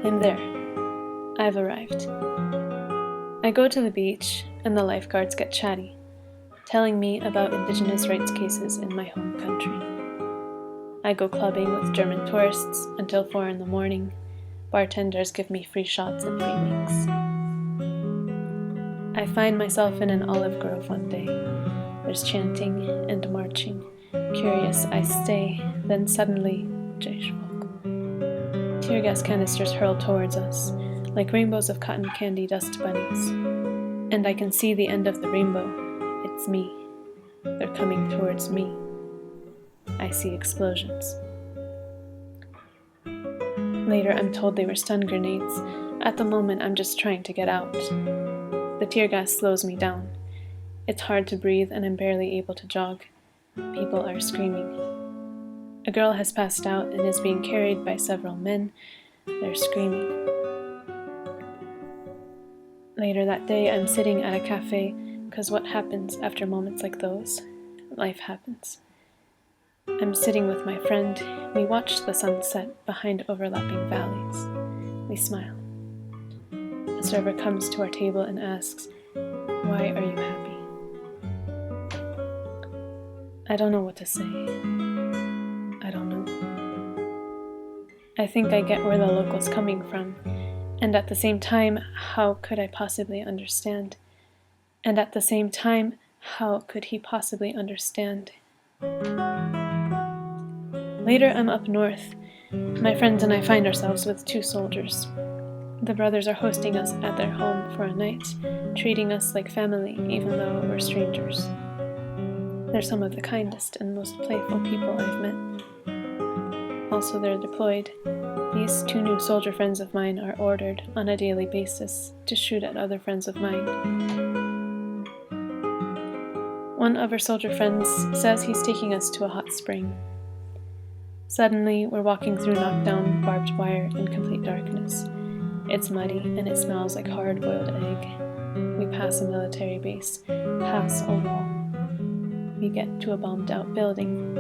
I'm there. I've arrived. I go to the beach, and the lifeguards get chatty, telling me about Indigenous rights cases in my home country. I go clubbing with German tourists until 4 in the morning. Bartenders give me free shots and free winks. I find myself in an olive grove one day. There's chanting and marching. Curious, I stay, then suddenly, tear gas canisters hurl towards us, like rainbows of cotton candy dust bunnies. And I can see the end of the rainbow. It's me. They're coming towards me. I see explosions. Later, I'm told they were stun grenades. At the moment, I'm just trying to get out. The tear gas slows me down. It's hard to breathe, and I'm barely able to jog. People are screaming. A girl has passed out and is being carried by several men. They're screaming. Later that day, I'm sitting at a cafe, because what happens after moments like those? Life happens. I'm sitting with my friend. We watch the sunset behind overlapping valleys. We smile. A server comes to our table and asks, "Why are you happy?" I don't know what to say. I don't know. I think I get where the local's coming from, and at the same time, how could I possibly understand? And at the same time, how could he possibly understand? Later, I'm up north. My friends and I find ourselves with 2 soldiers. The brothers are hosting us at their home for a night, treating us like family, even though we're strangers. They're some of the kindest and most playful people I've met. Also, they're deployed. These 2 new soldier friends of mine are ordered on a daily basis to shoot at other friends of mine. One of our soldier friends says he's taking us to a hot spring. Suddenly, we're walking through knocked-down barbed wire in complete darkness. It's muddy and it smells like hard-boiled egg. We pass a military base, pass a wall. We get to a bombed-out building.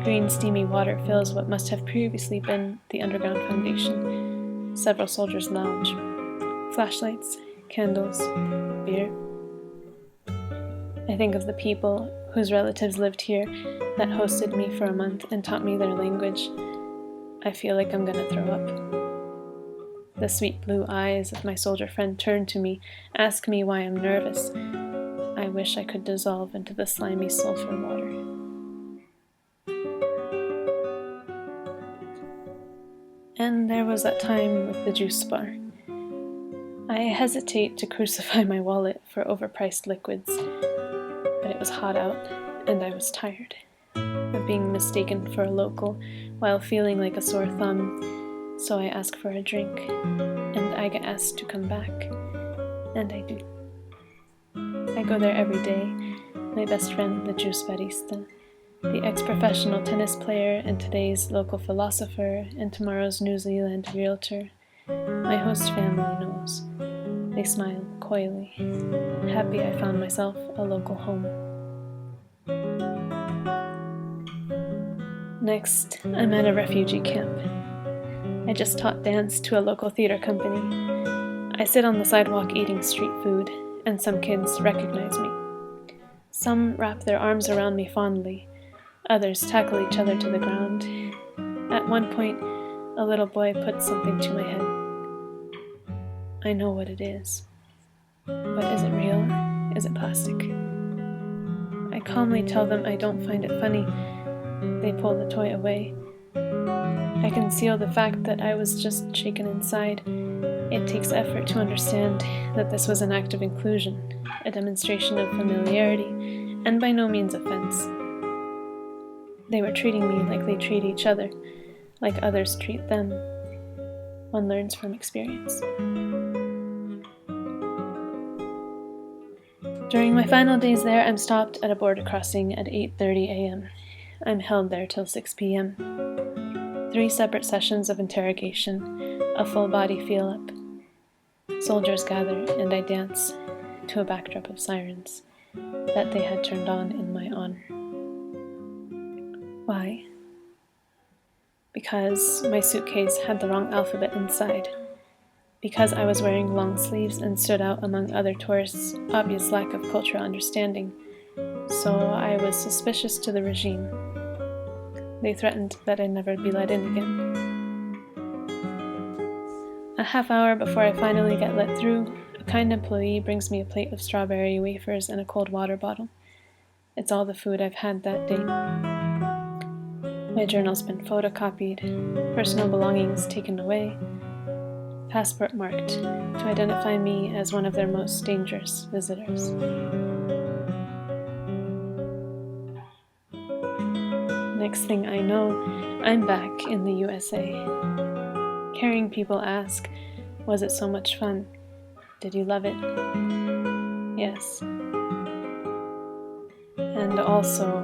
Green, steamy water fills what must have previously been the underground foundation. Several soldiers lounge. Flashlights, candles, beer. I think of the people whose relatives lived here that hosted me for a month and taught me their language. I feel like I'm gonna throw up. The sweet blue eyes of my soldier friend turn to me, ask me why I'm nervous. I wish I could dissolve into the slimy sulfur water. And there was that time with the juice bar. I hesitate to crucify my wallet for overpriced liquids, but it was hot out, and I was tired of being mistaken for a local while feeling like a sore thumb, so I ask for a drink, and I get asked to come back, and I do. I go there every day. My best friend, the juice barista, the ex-professional tennis player and today's local philosopher and tomorrow's New Zealand realtor. My host family knows. They smile coyly, happy I found myself a local home. Next, I'm at a refugee camp. I just taught dance to a local theater company. I sit on the sidewalk eating street food, and some kids recognize me. Some wrap their arms around me fondly. Others tackle each other to the ground. At one point, a little boy puts something to my head. I know what it is. But is it real? Is it plastic? I calmly tell them I don't find it funny. They pull the toy away. I conceal the fact that I was just shaken inside. It takes effort to understand that this was an act of inclusion, a demonstration of familiarity, and by no means offense. They were treating me like they treat each other, like others treat them. One learns from experience. During my final days there, I'm stopped at a border crossing at 8:30 a.m. I'm held there till 6 p.m. 3 separate sessions of interrogation, a full-body feel-up. Soldiers gather, and I dance to a backdrop of sirens that they had turned on in my honor. Why? because my suitcase had the wrong alphabet inside, because I was wearing long sleeves and stood out among other tourists' obvious lack of cultural understanding. So I was suspicious to the regime. They threatened that I'd never be let in again. A half hour before I finally get let through, a kind employee brings me a plate of strawberry wafers and a cold water bottle. It's all the food I've had that day. My journal's been photocopied, personal belongings taken away, passport marked to identify me as one of their most dangerous visitors. Next thing I know, I'm back in the USA. Hearing people ask, "Was it so much fun? Did you love it?" Yes. And also,